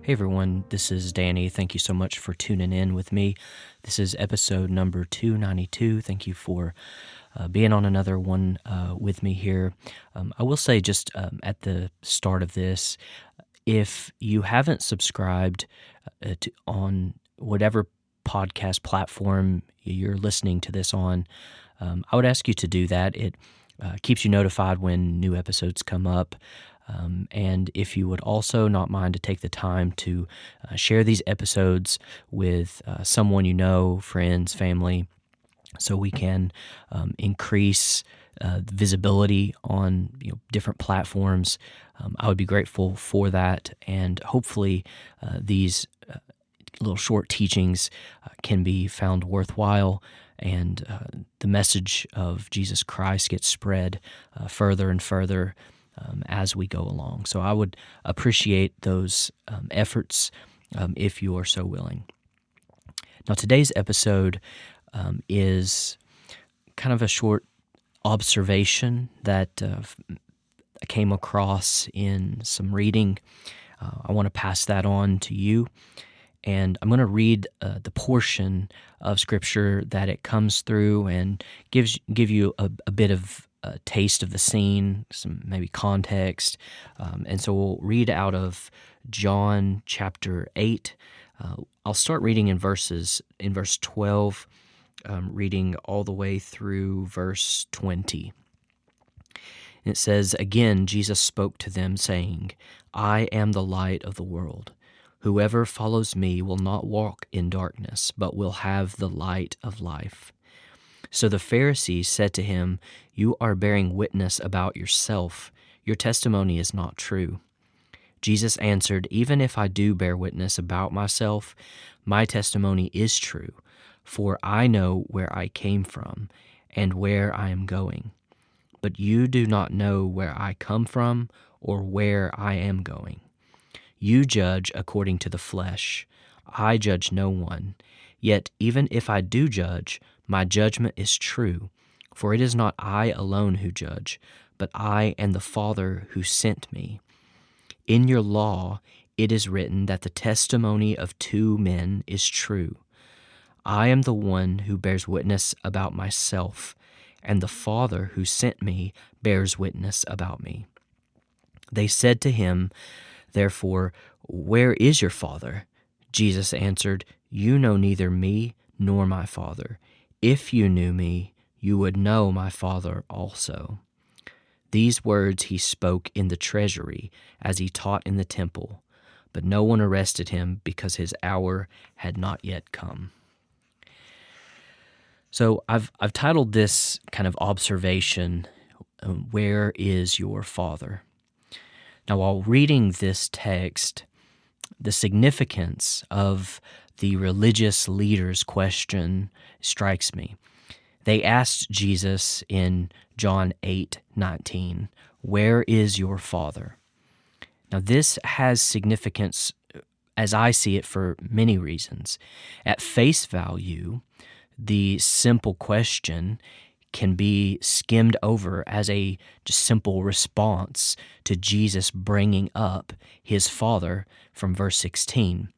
Hey everyone, this is Danny. Thank you so much for tuning in with me. This is episode number 292. Thank you for being on another one with me here. I will say just at the start of this, if you haven't subscribed on whatever podcast platform you're listening to this on, I would ask you to do that. It keeps you notified when new episodes come up. And if you would also not mind to take the time to share these episodes with someone you know, friends, family, so we can increase visibility on different platforms, I would be grateful for that. And hopefully these little short teachings can be found worthwhile, and the message of Jesus Christ gets spread further and further as we go along. So I would appreciate those efforts if you are so willing. Now, today's episode is kind of a short observation that I came across in some reading. I want to pass that on to you, and I'm going to read the portion of Scripture that it comes through and give you a bit of a taste of the scene, some maybe context. And so we'll read out of John chapter 8. I'll start reading in verse 12, reading all the way through verse 20. And it says, "Again, Jesus spoke to them, saying, 'I am the light of the world. Whoever follows me will not walk in darkness, but will have the light of life.' So the Pharisees said to him, 'You are bearing witness about yourself. Your testimony is not true.' Jesus answered, 'Even if I do bear witness about myself, my testimony is true, for I know where I came from and where I am going. But you do not know where I come from or where I am going. You judge according to the flesh. I judge no one. Yet even if I do judge, my judgment is true, for it is not I alone who judge, but I and the Father who sent me. In your law it is written that the testimony of two men is true. I am the one who bears witness about myself, and the Father who sent me bears witness about me.' They said to him, therefore, 'Where is your Father?' Jesus answered, 'You know neither me nor my Father. If you knew me, you would know my Father also.' These words he spoke in the treasury as he taught in the temple, but no one arrested him because his hour had not yet come." So I've titled this kind of observation, "Where is your Father?" Now, while reading this text, the significance of the religious leaders' question strikes me. They asked Jesus in John 8:19, "Where is your Father?" Now, this has significance as I see it for many reasons. At face value, the simple question can be skimmed over as a just simple response to Jesus bringing up his Father from verse 16.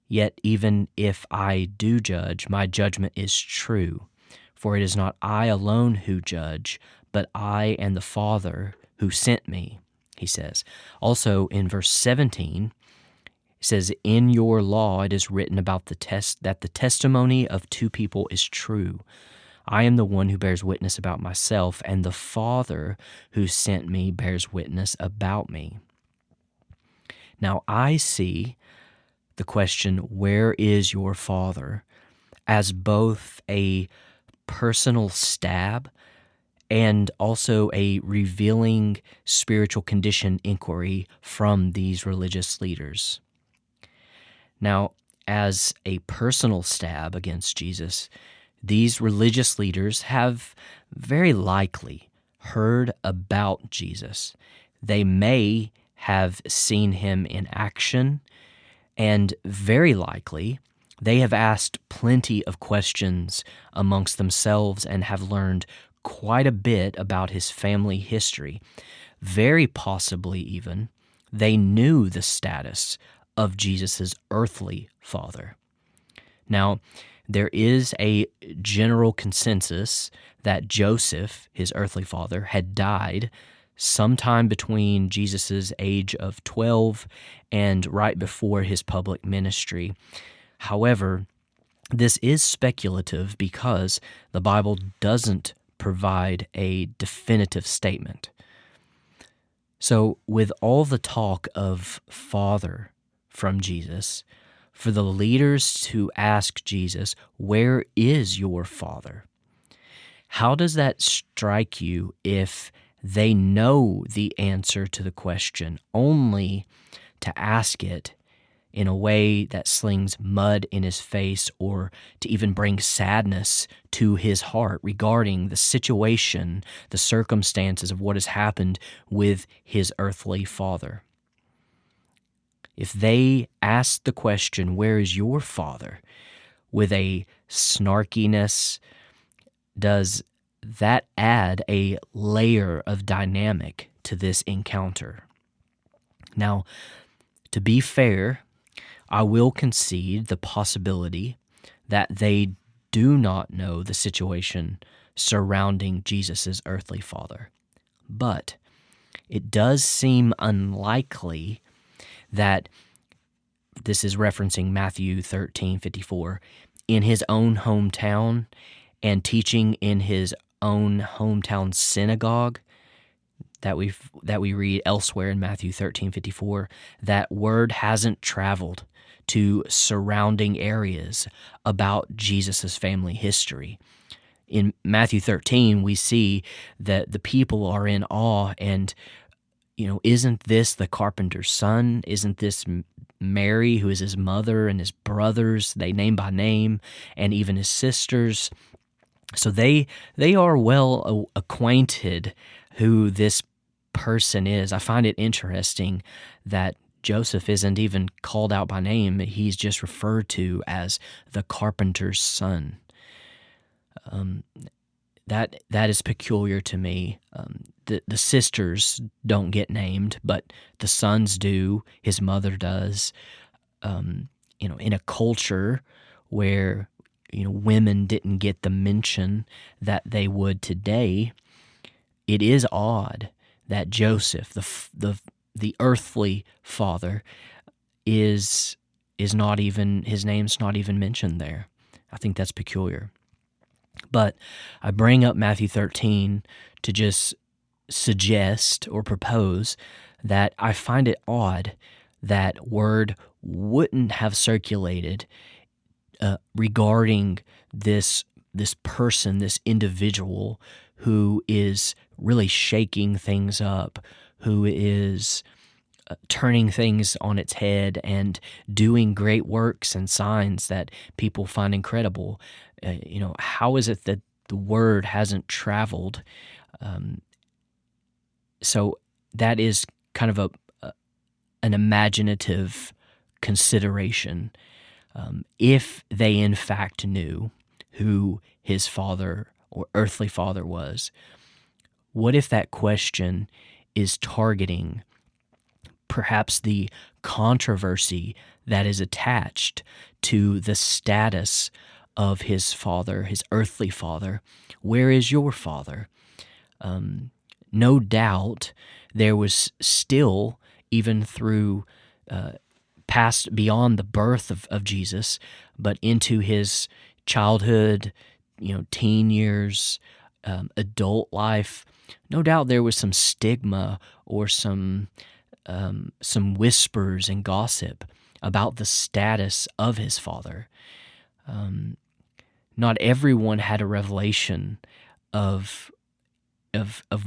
Yet even if I do judge, my judgment is true, for it is not I alone who judge, but I and the Father who sent me, he says. Also in verse 17, it says, "In your law it is written about that the testimony of two people is true. I am the one who bears witness about myself, and the Father who sent me bears witness about me." Now, I see the question, "Where is your Father?" as both a personal stab and also a revealing spiritual condition inquiry from these religious leaders. Now, as a personal stab against Jesus, these religious leaders have very likely heard about Jesus. They may have seen him in action, and very likely they have asked plenty of questions amongst themselves and have learned quite a bit about his family history. Very possibly even, they knew the status of Jesus' earthly father. Now, there is a general consensus that Joseph, his earthly father, had died sometime between Jesus' age of 12 and right before his public ministry. However, this is speculative because the Bible doesn't provide a definitive statement. So, with all the talk of Father from Jesus, for the leaders to ask Jesus, "Where is your Father?" How does that strike you if they know the answer to the question, only to ask it in a way that slings mud in his face or to even bring sadness to his heart regarding the situation, the circumstances of what has happened with his earthly father? If they ask the question, "Where is your father?" with a snarkiness, does that add a layer of dynamic to this encounter? Now, to be fair, I will concede the possibility that they do not know the situation surrounding Jesus' earthly father. But it does seem unlikely that, this is referencing Matthew 13:54, in his own hometown and teaching in his own hometown synagogue that we read elsewhere in Matthew 13:54, that word hasn't traveled to surrounding areas about Jesus' family history. In Matthew 13, we see that the people are in awe and, isn't this the carpenter's son? Isn't this Mary, who is his mother, and his brothers, they name by name, and even his sisters? So they are well acquainted who this person is. I find it interesting that Joseph isn't even called out by name. He's just referred to as the carpenter's son. That is peculiar to me. The sisters don't get named, but the sons do. His mother does. In a culture where women didn't get the mention that they would today, it is odd that Joseph, the earthly father, is not even, his name's not even mentioned there. I think that's peculiar. But I bring up Matthew 13 to just suggest or propose that I find it odd that word wouldn't have circulated regarding this person, this individual who is really shaking things up, who is turning things on its head and doing great works and signs that people find incredible. How is it that the word hasn't traveled? So that is kind of an imaginative consideration. If they in fact knew who his father or earthly father was, what if that question is targeting perhaps the controversy that is attached to the status of his father, his earthly father? Where is your father? No doubt there was still, even through past beyond the birth of Jesus, but into his childhood, teen years, adult life, no doubt there was some stigma or some whispers and gossip about the status of his father. Not everyone had a revelation of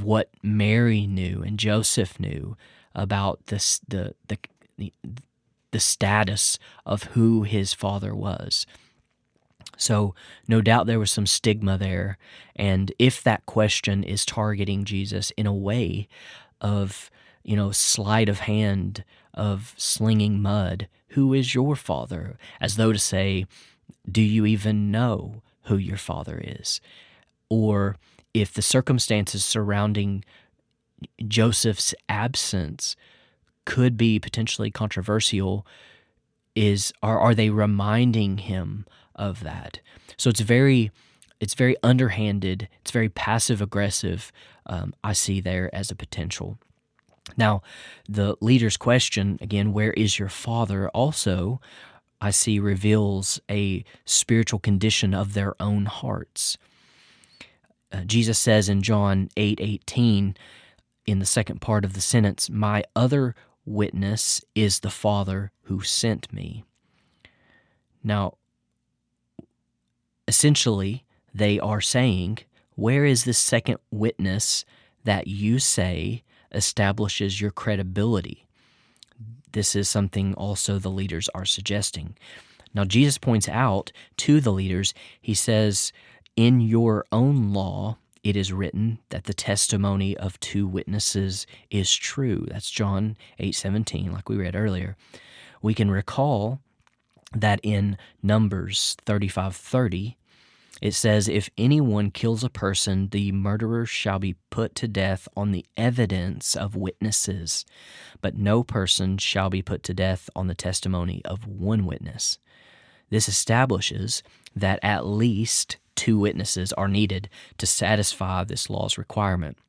what Mary knew and Joseph knew about this, the status of who his father was. So no doubt there was some stigma there, and if that question is targeting Jesus in a way of, sleight of hand, of slinging mud, who is your father? As though to say, do you even know who your father is? Or if the circumstances surrounding Joseph's absence could be potentially controversial, are they reminding him of that? So it's very underhanded. It's very passive aggressive. I see there as a potential. Now, the leader's question again, where is your father? Also, I see reveals a spiritual condition of their own hearts. Jesus says in John 8:18, in the second part of the sentence, my other witness is the Father who sent me. Now, essentially, they are saying, where is this second witness that you say establishes your credibility? This is something also the leaders are suggesting. Now, Jesus points out to the leaders, he says, in your own law, it is written that the testimony of two witnesses is true. That's John 8:17, like we read earlier. We can recall that in Numbers 35:30, it says, if anyone kills a person, the murderer shall be put to death on the evidence of witnesses, but no person shall be put to death on the testimony of one witness. This establishes that at least two witnesses are needed to satisfy this law's requirement.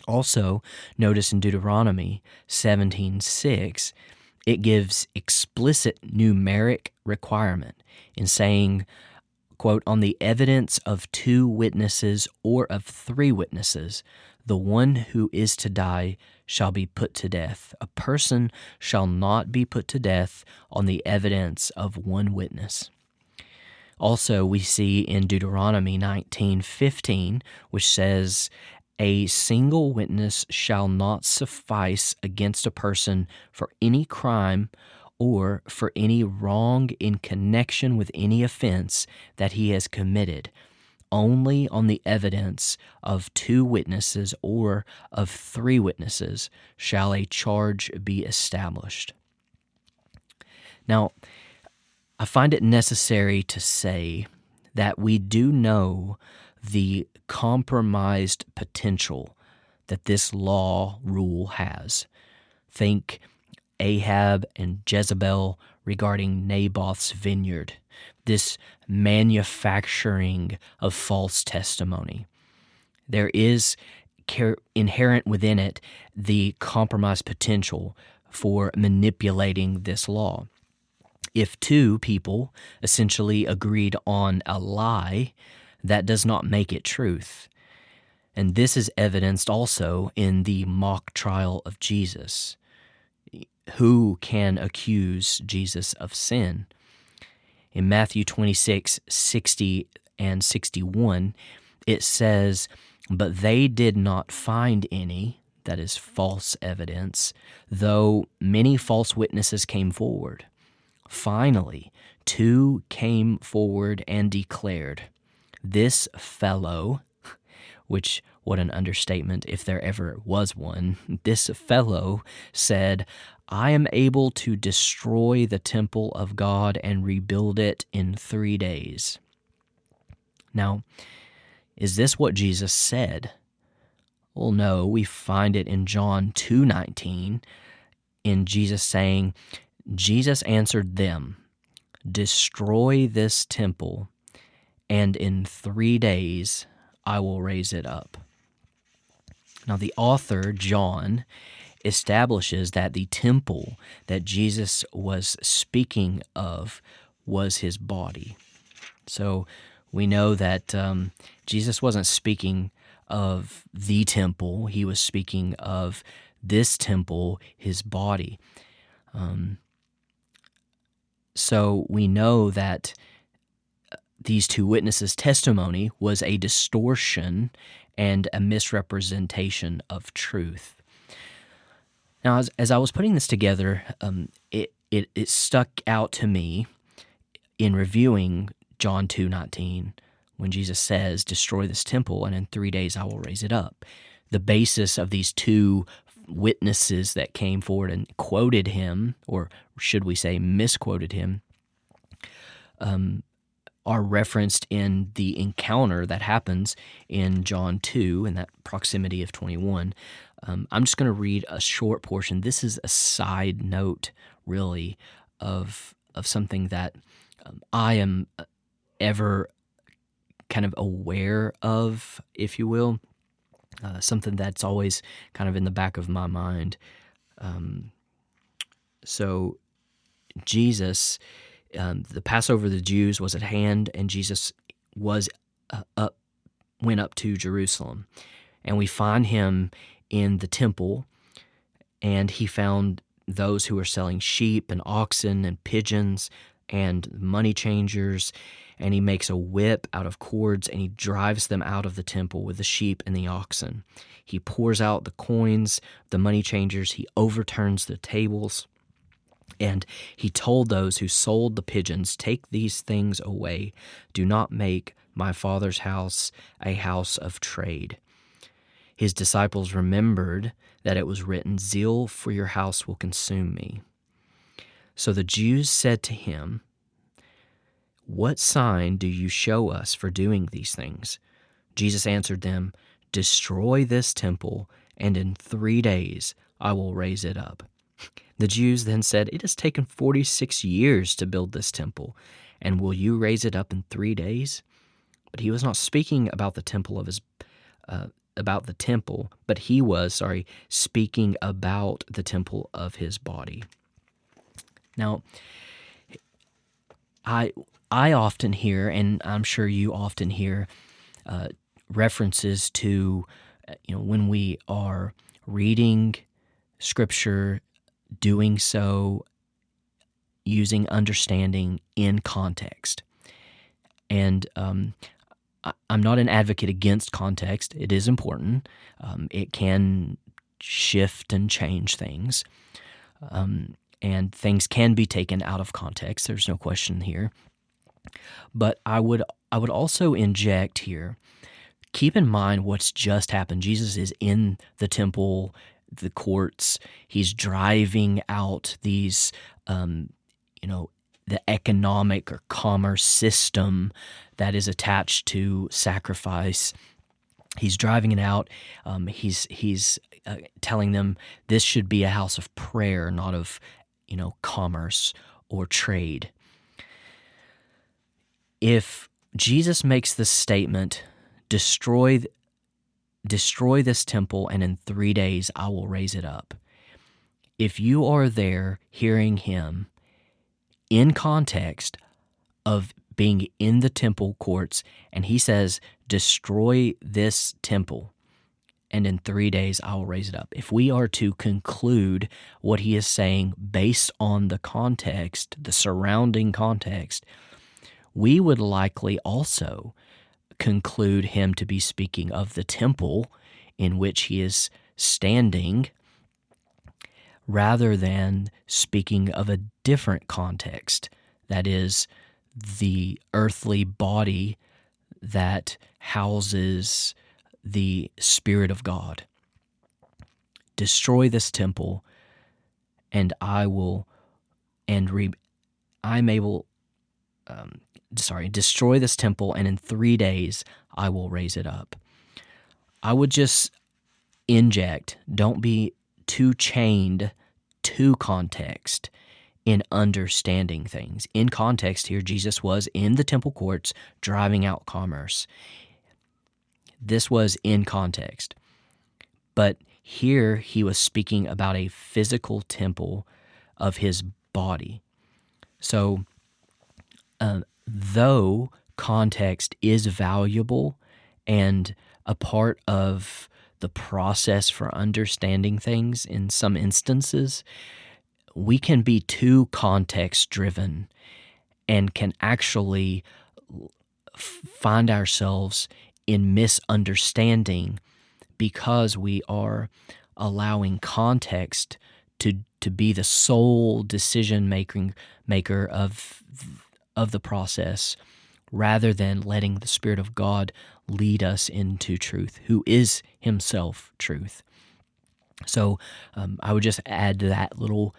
Also, notice in Deuteronomy 17:6, it gives explicit numeric requirement in saying, quote, on the evidence of two witnesses or of three witnesses, the one who is to die shall be put to death. A person shall not be put to death on the evidence of one witness. Also, we see in Deuteronomy 19:15, which says, a single witness shall not suffice against a person for any crime or for any wrong in connection with any offense that he has committed. Only on the evidence of two witnesses or of three witnesses shall a charge be established. Now, I find it necessary to say that we do know the compromised potential that this law rule has. Think Ahab and Jezebel regarding Naboth's vineyard, this manufacturing of false testimony. There is inherent within it the compromised potential for manipulating this law. If two people essentially agreed on a lie, that does not make it truth. And this is evidenced also in the mock trial of Jesus. Who can accuse Jesus of sin? In Matthew 26:60 and 61, it says, but they did not find any, that is false evidence, though many false witnesses came forward. Finally, two came forward and declared, this fellow, which, what an understatement if there ever was one, this fellow said, I am able to destroy the temple of God and rebuild it in 3 days. Now, is this what Jesus said? Well, no, we find it in John 2:19, in Jesus saying, Jesus answered them, destroy this temple, and in 3 days I will raise it up. Now, the author, John, establishes that the temple that Jesus was speaking of was his body. So we know that Jesus wasn't speaking of the temple. He was speaking of this temple, his body. So we know that these two witnesses' testimony was a distortion and a misrepresentation of truth. Now, as I was putting this together, it stuck out to me in reviewing John 2:19, when Jesus says, destroy this temple, and in 3 days I will raise it up. The basis of these two witnesses that came forward and quoted him, or should we say misquoted him, are referenced in the encounter that happens in John 2, in that proximity of 21. I'm just going to read a short portion. This is a side note, really, of of something that I am ever kind of aware of, if you will, something that's always kind of in the back of my mind. So Jesus, the Passover of the Jews was at hand, and Jesus was went up to Jerusalem, and we find him in the temple, and he found those who were selling sheep and oxen and pigeons and money changers, and he makes a whip out of cords, and he drives them out of the temple with the sheep and the oxen. He pours out the coins, the money changers, he overturns the tables, and he told those who sold the pigeons, "Take these things away. Do not make my Father's house a house of trade." His disciples remembered that it was written, "Zeal for your house will consume me." So the Jews said to him, "What sign do you show us for doing these things?" Jesus answered them, "Destroy this temple, and in 3 days I will raise it up." The Jews then said, "It has taken 46 years to build this temple, and will you raise it up in 3 days?" But he was not speaking about the temple of his but he was, speaking about the temple of his body. Now, I often hear, and I'm sure you often hear, references to, when we are reading Scripture, doing so using understanding in context. And I'm not an advocate against context. It is important. It can shift and change things. And things can be taken out of context. There's no question here. But I would also inject here, keep in mind what's just happened. Jesus is in the temple, the courts. He's driving out these, the economic or commerce system that is attached to sacrifice. He's driving it out. He's telling them this should be a house of prayer, not of commerce or trade. If Jesus makes this statement, destroy this temple, and in 3 days I will raise it up. If you are there hearing him in context of being in the temple courts, and he says, destroy this temple, and in 3 days I will raise it up. If we are to conclude what he is saying based on the context, the surrounding context, we would likely also conclude him to be speaking of the temple in which he is standing, rather than speaking of a different context, that is, the earthly body that houses the Spirit of God. Destroy this temple, and destroy this temple, and in 3 days I will raise it up. I would just inject, don't be too chained to context in understanding things. In context here, Jesus was in the temple courts driving out commerce. This was in context. But here he was speaking about a physical temple of his body. So, though context is valuable and a part of the process for understanding things in some instances, we can be too context-driven and can actually find ourselves in misunderstanding because we are allowing context to be the sole decision maker of the process, rather than letting the Spirit of God lead us into truth, who is himself truth. So I would just add to that little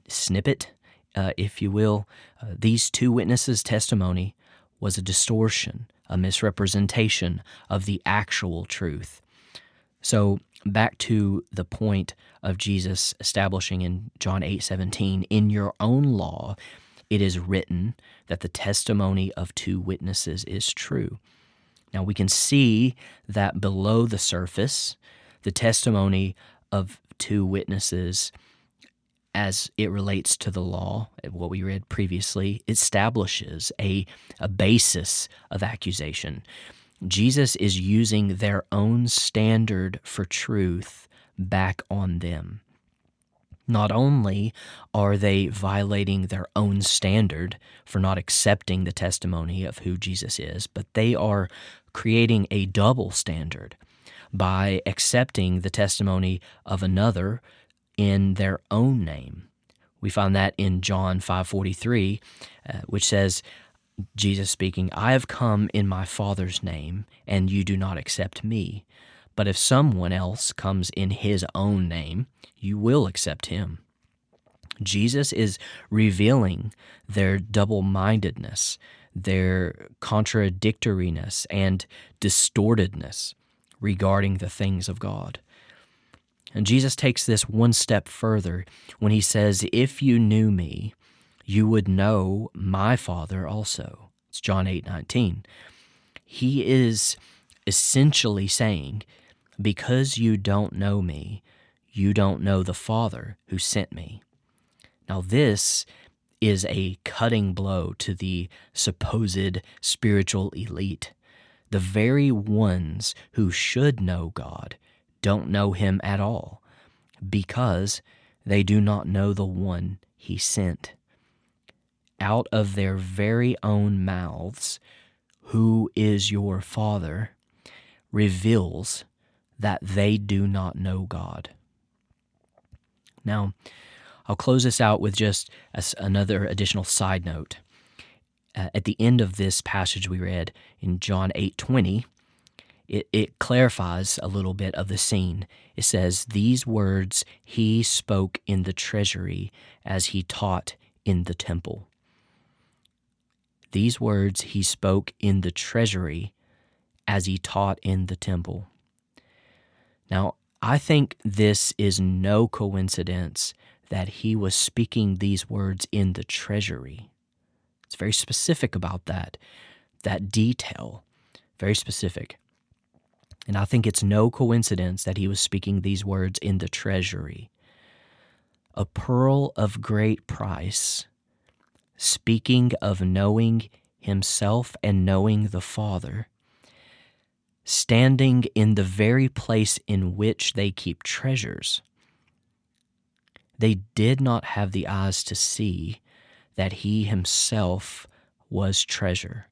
snippet, if you will. These two witnesses' testimony was a distortion, a misrepresentation of the actual truth. So back to the point of Jesus establishing in John 8:17, in your own law, it is written that the testimony of two witnesses is true. Now we can see that below the surface, the testimony of two witnesses as it relates to the law, what we read previously, establishes a basis of accusation. Jesus is using their own standard for truth back on them. Not only are they violating their own standard for not accepting the testimony of who Jesus is, but they are creating a double standard by accepting the testimony of another in their own name. We find that in John 5:43, which says, Jesus speaking, "I have come in my Father's name, and you do not accept me. But if someone else comes in his own name, you will accept him." Jesus is revealing their double-mindedness, their contradictoriness, and distortedness regarding the things of God. And Jesus takes this one step further when he says, "If you knew me, you would know my Father also." It's John 8:19. He is essentially saying, because you don't know me, you don't know the Father who sent me. Now this is a cutting blow to the supposed spiritual elite. The very ones who should know God don't know him at all because they do not know the one he sent. Out of their very own mouths, "Who is your Father?" reveals that they do not know God. Now, I'll close this out with just another additional side note. At the end of this passage we read in John 8:20, it clarifies a little bit of the scene. It says, "These words he spoke in the treasury as he taught in the temple." These words he spoke in the treasury as he taught in the temple. Now, I think this is no coincidence that he was speaking these words in the treasury. It's very specific about that detail, very specific. And I think it's no coincidence that he was speaking these words in the treasury. A pearl of great price, speaking of knowing himself and knowing the Father, standing in the very place in which they keep treasures. They did not have the eyes to see that he himself was treasure,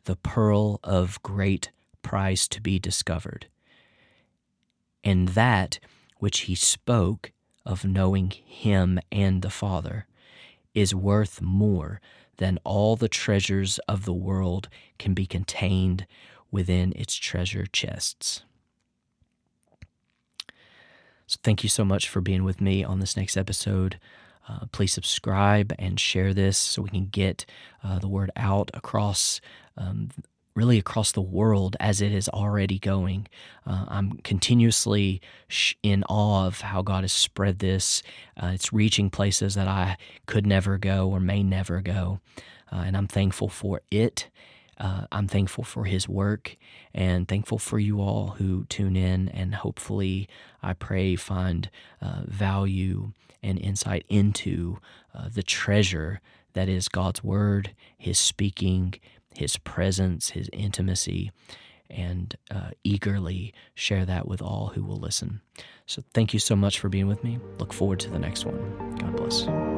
the pearl of great price to be discovered. And that which he spoke of knowing him and the Father is worth more than all the treasures of the world can be contained within its treasure chests. So thank you so much for being with me on this next episode. Please subscribe and share this so we can get the word out across really across the world as it is already going. I'm continuously in awe of how God has spread this. It's reaching places that I could never go or may never go, and I'm thankful for it. I'm thankful for his work and thankful for you all who tune in and hopefully, I pray, find value and insight into the treasure that is God's word, his speaking, his presence, his intimacy, and eagerly share that with all who will listen. So thank you so much for being with me. Look forward to the next one. God bless.